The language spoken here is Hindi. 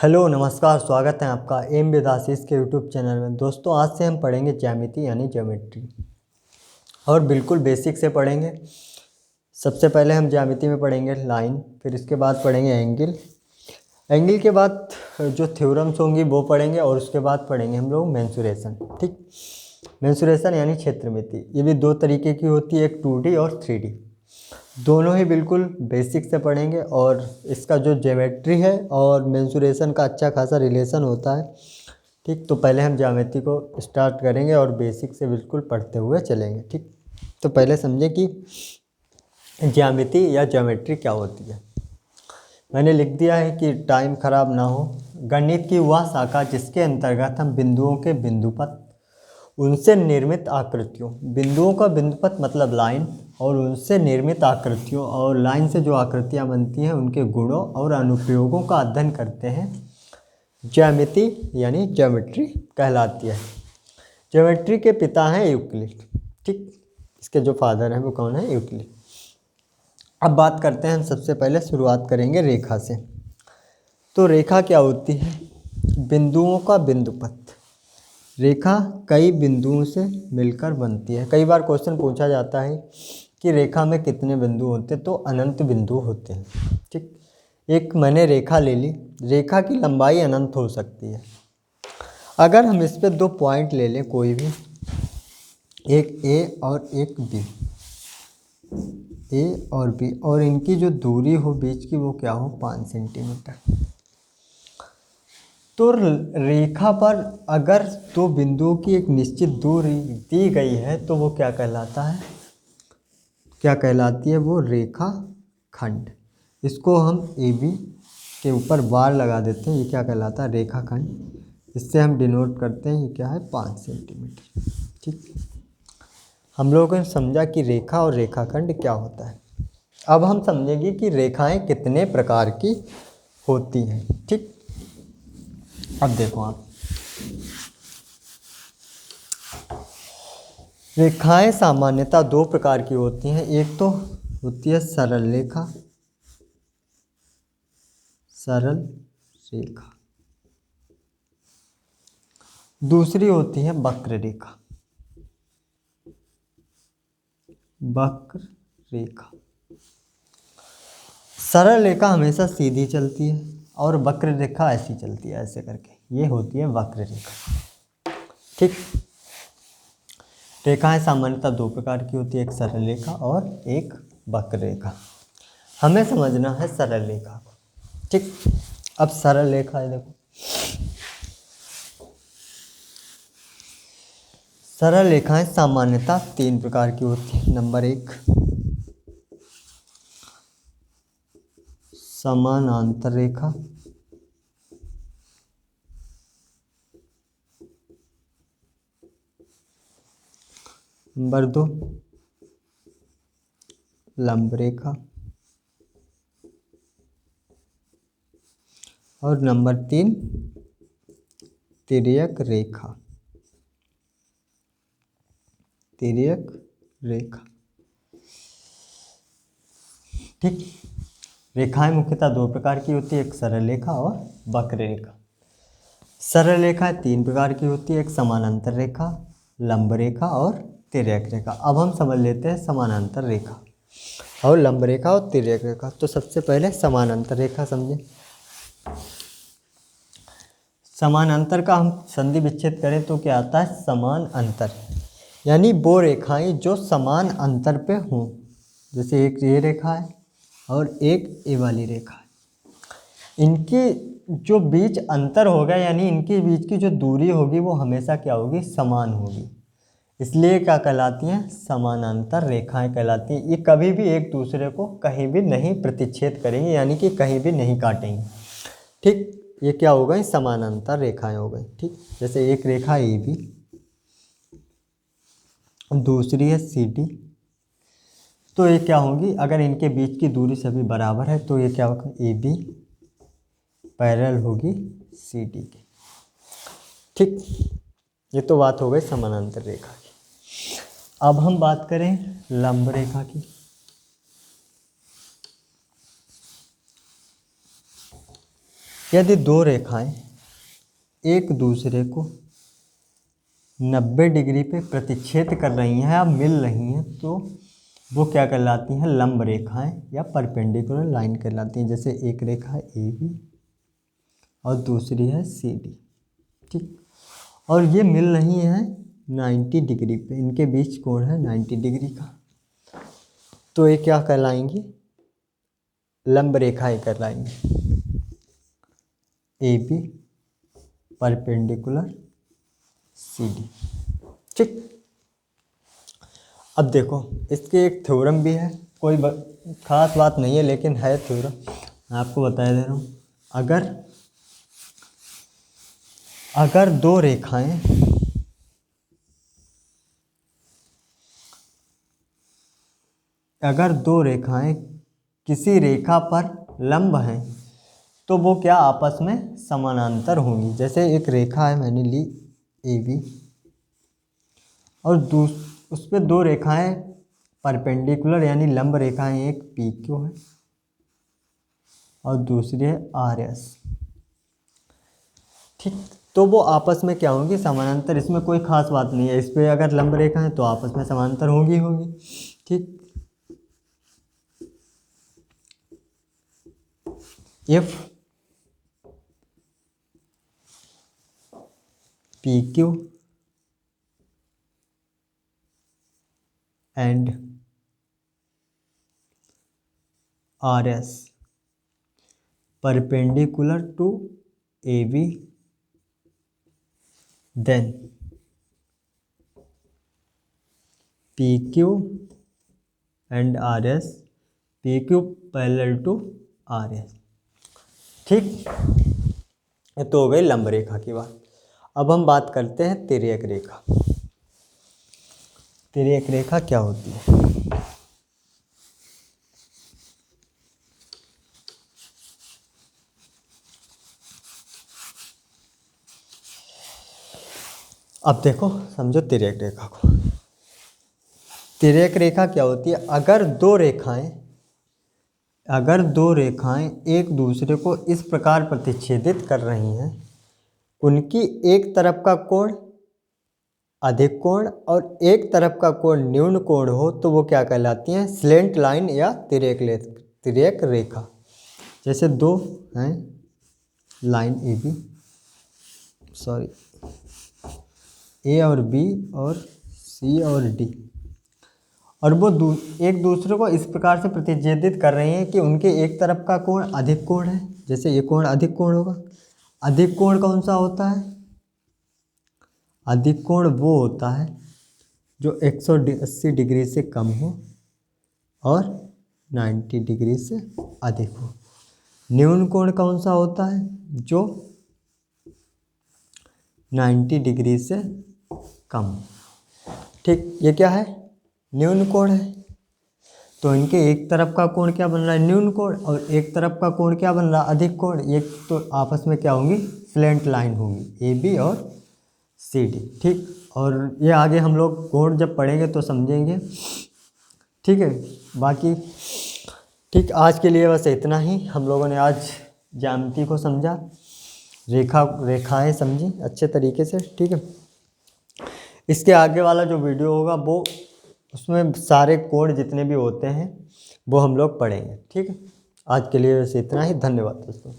हेलो नमस्कार, स्वागत है आपका एम विद आशीष के यूट्यूब चैनल में। दोस्तों, आज से हम पढ़ेंगे ज्यामिति यानी ज्योमेट्री, और बिल्कुल बेसिक से पढ़ेंगे। सबसे पहले हम ज्यामिति में पढ़ेंगे लाइन, फिर इसके बाद पढ़ेंगे एंगल। एंगल के बाद जो थ्योरम्स होंगी वो पढ़ेंगे, और उसके बाद पढ़ेंगे हम लोग मेंसुरेशन। ठीक, मेंसुरेशन यानी क्षेत्रमिति। ये भी दो तरीके की होती है, एक 2D और 3D। दोनों ही बिल्कुल बेसिक से पढ़ेंगे, और इसका जो ज्योमेट्री है और मेंसुरेशन का अच्छा खासा रिलेशन होता है। ठीक, तो पहले हम ज्योमेट्री को स्टार्ट करेंगे और बेसिक से बिल्कुल पढ़ते हुए चलेंगे। ठीक, तो पहले समझें कि ज्यामिति या ज्योमेट्री क्या होती है। मैंने लिख दिया है कि टाइम खराब ना हो। गणित की वह शाखा जिसके अंतर्गत हम बिंदुओं के बिंदुपथ, उनसे निर्मित आकृतियों, बिंदुओं का बिंदुपथ मतलब लाइन, और उनसे निर्मित आकृतियों और लाइन से जो आकृतियाँ बनती हैं उनके गुणों और अनुप्रयोगों का अध्ययन करते हैं। ज्यामिति यानी ज्योमेट्री कहलाती है। ज्योमेट्री के पिता हैं यूक्लिड। ठीक, इसके जो फादर हैं वो कौन है? यूक्लिड। अब बात करते हैं, हम सबसे पहले शुरुआत करेंगे रेखा से। तो रेखा क्या होती है? बिंदुओं का बिंदुपथ। रेखा कई बिंदुओं से मिलकर बनती है। कई बार क्वेश्चन पूछा जाता है कि रेखा में कितने बिंदु होते हैं, तो अनंत बिंदु होते हैं। ठीक, एक मैंने रेखा ले ली, रेखा की लंबाई अनंत हो सकती है। अगर हम इस पे दो पॉइंट ले लें कोई भी, एक ए और एक बी, ए और बी, और इनकी जो दूरी हो बीच की वो क्या हो? 5 सेंटीमीटर। तो रेखा पर अगर दो बिंदुओं की एक निश्चित दूरी दी गई है तो वो क्या कहलाता है? क्या कहलाती है वो? रेखा खंड। इसको हम ए बी के ऊपर बार लगा देते हैं, ये क्या कहलाता है? रेखा खंड। इससे हम डिनोट करते हैं, ये क्या है? 5 सेंटीमीटर। ठीक, हम लोगों ने समझा कि रेखा और रेखाखंड क्या होता है। अब हम समझेंगे कि रेखाएं कितने प्रकार की होती हैं। ठीक, अब देखो आप, रेखाएं सामान्यतः दो प्रकार की होती हैं। एक तो होती है सरल रेखा, सरल रेखा। दूसरी होती है वक्र रेखा, वक्र रेखा। सरल रेखा हमेशा सीधी चलती है और वक्र रेखा ऐसी चलती है, ऐसे करके, ये होती है वक्र रेखा। ठीक, रेखाएं सामान्यतः दो प्रकार की होती है, एक सरल रेखा और एक वक्र रेखा। हमें समझना है सरल रेखा को। ठीक, अब सरल रेखा है, देखो सरल रेखाएं सामान्यतः 3 प्रकार की होती है। नंबर 1, समानांतर रेखा। नंबर 2, लंब रेखा। और नंबर 3, तिर्यक रेखा। तिर्यक रेखा। ठीक, रेखाएं मुख्यतः दो प्रकार की होती है, एक सरल रेखा और वक्र रेखा। सरल रेखा 3 प्रकार की होती है, एक समानांतर रेखा, लंब रेखा और तिर्यक रेखा। अब हम समझ लेते हैं समानांतर रेखा और लंब रेखा और तिर्यक रेखा। तो सबसे पहले समानांतर रेखा समझें। समानांतर का हम संधि विच्छेद करें तो क्या आता है? समान अंतर, यानी वो रेखाएं जो समान अंतर पे हों। जैसे एक ये रेखा है और एक ये वाली रेखा है, इनकी जो बीच अंतर होगा, यानी इनके बीच की जो दूरी होगी वो हमेशा क्या होगी? समान होगी। इसलिए क्या कहलाती हैं? समानांतर रेखाएं कहलाती हैं। ये कभी भी एक दूसरे को कहीं भी नहीं प्रतिच्छेद करेंगी, यानी कि कहीं भी नहीं काटेंगी। ठीक, ये क्या हो गई? समानांतर रेखाएं हो गई। ठीक, जैसे एक रेखा ए बी, दूसरी है सी डी। तो ये क्या होंगी? अगर इनके बीच की दूरी सभी बराबर है तो ये क्या होगा? ए बी पैरेलल होगी सी डी के। ठीक, ये तो बात हो गई समानांतर रेखा की। अब हम बात करें लंब रेखा की। यदि दो रेखाएं एक दूसरे को 90 डिग्री पे प्रतिच्छेद कर रही हैं या मिल रही हैं तो वो क्या कहलाती हैं, लंब रेखाएं या परपेंडिकुलर लाइन कहलाती हैं। जैसे एक रेखा है ए बी और दूसरी है सी डी, ठीक, और ये मिल रही हैं 90 डिग्री पे, इनके बीच कोण है 90 डिग्री का, तो ये क्या कहलाएंगी, लंब रेखाएं कहलाएंगी। A B perpendicular C D, ठीक। अब देखो इसके एक थ्योरम भी है, कोई खास बात नहीं है लेकिन है थ्योरम, मैं आपको बता दे रहा हूँ। अगर दो रेखाएं किसी रेखा पर लंब हैं तो वो क्या आपस में समानांतर होंगी। जैसे एक रेखा है मैंने ली ए बी और उस पर दो रेखाएं परपेंडिकुलर यानी लंब रेखाएं, एक पी क्यू है और दूसरी है आर एस, ठीक। तो वो आपस में क्या होंगी, समानांतर। इसमें कोई खास बात नहीं है, इस पर अगर लंब रेखा है तो आपस में समानांतर होंगी, ठीक। If P Q and R S perpendicular to A B then P Q and R S, P Q parallel to R S, ठीक। ये तो हो गई लंब रेखा की बात। अब हम बात करते हैं तिर्यक रेखा। तिर्यक रेखा क्या होती है? अब देखो समझो तिर्यक रेखा को। तिर्यक रेखा क्या होती है? अगर दो रेखाएं एक दूसरे को इस प्रकार प्रतिच्छेदित कर रही हैं, उनकी एक तरफ का कोण अधिक कोण और एक तरफ का कोण न्यून कोण हो तो वो क्या कहलाती हैं? स्लेंट लाइन या तिर्यक रेखा। जैसे दो हैं लाइन ए और बी और सी और डी, और वो एक दूसरे को इस प्रकार से प्रतिच्छेदित कर रही हैं कि उनके एक तरफ का कोण अधिक कोण है। जैसे ये कोण अधिक कोण होगा। अधिक कोण कौन सा होता है? अधिक कोण वो होता है जो 180 डिग्री से कम हो और 90 डिग्री से अधिक हो। न्यून कोण कौन सा होता है? जो 90 डिग्री से कम, ठीक। ये क्या है? न्यून कोण है। तो इनके एक तरफ का कोण क्या बन रहा है? न्यून कोण, और एक तरफ का कोण क्या बन रहा है? अधिक कोण। ये तो आपस में क्या होंगी? स्लेंट लाइन होंगी, ए बी और सी डी, ठीक। और ये आगे हम लोग कोण जब पढ़ेंगे तो समझेंगे, ठीक है। बाकी ठीक, आज के लिए बस इतना ही। हम लोगों ने आज ज्यामिति को समझा, रेखाएं समझी अच्छे तरीके से, ठीक है। इसके आगे वाला जो वीडियो होगा वो उसमें सारे कोण जितने भी होते हैं वो हम लोग पढ़ेंगे, ठीक है। आज के लिए बस इतना ही। धन्यवाद दोस्तों।